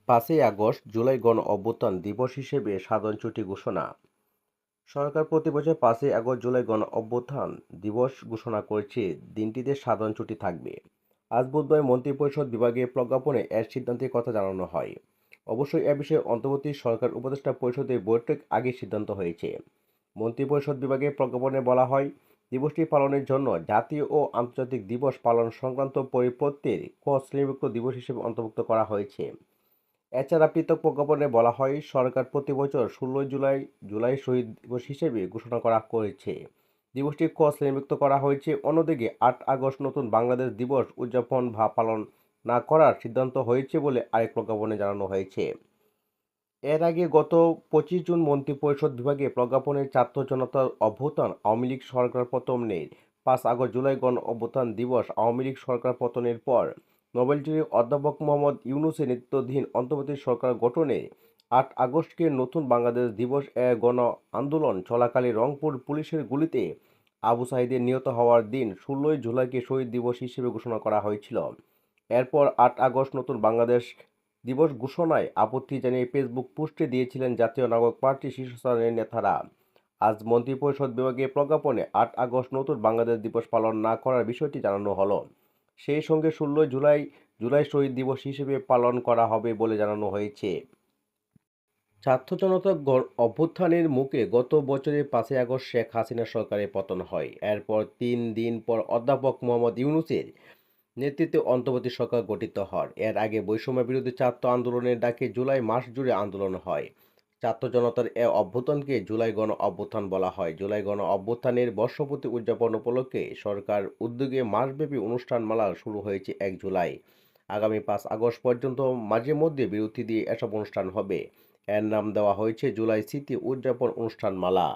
৫ই আগস্ট জুলাই গণ অভ্যুত্থান দিবস হিসেবে সাধারণ ছুটি ঘোষণা। সরকার প্রতি বছর ৫ই আগস্ট জুলাই গণ অভ্যুত্থান দিবস ঘোষণা করেছে। দিনটিতে সাধারণ ছুটি থাকবে। আজ বুধবার মন্ত্রিপরিষদ বিভাগীয় প্রজ্ঞাপনে এর সিদ্ধান্তের কথা জানানো হয়। অবশ্যই এ বিষয়ে অন্তর্বর্তী সরকার উপদেষ্টা পরিষদের বৈঠক আগে সিদ্ধান্ত হয়েছে। মন্ত্রিপরিষদ বিভাগের প্রজ্ঞাপনে বলা হয়, দিবসটি পালনের জন্য জাতীয় ও আন্তর্জাতিক দিবস পালন সংক্রান্ত পরিপত্রের ক শ্রেণীভুক্ত দিবস হিসেবে অন্তর্ভুক্ত করা হয়েছে। এছাড়া পৃথক প্রজ্ঞাপনে বলা হয়, সরকার প্রতি বছর ১৬ জুলাই শহীদ দিবস হিসেবে ঘোষণা করা হয়েছে। দিবসটি ক শ্রেণীভুক্ত করা হয়েছে। অন্যদিকে ৮ আগস্ট নতুন বাংলাদেশ দিবস উদযাপন বা পালন না করার সিদ্ধান্ত হয়েছে বলে আরেক প্রজ্ঞাপনে জানানো হয়েছে। এর আগে গত ২৫ জুন মন্ত্রিপরিষদ বিভাগে প্রজ্ঞাপনের ছাত্র জনতার অভ্যুত্থান, আওয়ামী লীগ সরকার পতনের ৫ আগস্ট জুলাই গণ অভ্যুত্থান দিবস, আওয়ামী লীগ সরকার পতনের পর নোবেলজয়ী অধ্যাপক মোহাম্মদ ইউনূসের নেতৃত্বাধীন অন্তর্বর্তী সরকার গঠনে ৮ আগস্টকে নতুন বাংলাদেশ দিবস গণ আন্দোলন চলাকালে রংপুর পুলিশের গুলিতে আবু সাঈদের নিহত হওয়ার দিন ১৬ জুলাইকে শহীদ দিবস হিসেবে ঘোষণা করা হয়েছিল। এরপর ৮ আগস্ট নতুন বাংলাদেশ দিবস ঘোষণায় আপত্তি জানিয়ে ফেসবুক পোস্টে দিয়েছিলেন জাতীয় নাগরিক পার্টির শীর্ষস্থানীয় নেতারা। আজ মন্ত্রিপরিষদ বিভাগীয় প্রজ্ঞাপনে ৮ আগস্ট নতুন বাংলাদেশ দিবস পালন না করার বিষয়টি জানানো হলো। সেই সঙ্গে ১৬ জুলাই শহীদ দিবস হিসেবে পালন করা হবে বলে জানানো হয়েছে। ছাত্র জনতা অভ্যুত্থানের মুখে গত বছরের ৫ই আগস্ট শেখ হাসিনা সরকারের পতন হয়। এরপর ৩ দিন পর অধ্যাপক মোহাম্মদ ইউনূসের নেতৃত্বে অন্তর্বর্তী সরকার গঠিত হয়। এর আগে বৈষম্য বিরোধী ছাত্র আন্দোলনের ডাকে জুলাই মাস জুড়ে আন্দোলন হয়। ছাত্র জনতার এ অভ্যুত্থানকে জুলাই গণ অভ্যুত্থান বলা হয়। জুলাই গণ অভ্যুত্থানের বর্ষপূর্তি উদযাপন উপলক্ষে সরকার উদ্যোগে মাসব্যাপী অনুষ্ঠানমালা শুরু হয়েছে ১ জুলাই। আগামী ৫ আগস্ট পর্যন্ত মাঝে মধ্যে বিরতি দিয়ে এসব অনুষ্ঠান হবে। এর নাম দেওয়া হয়েছে জুলাই স্মৃতি উদযাপন অনুষ্ঠানমালা।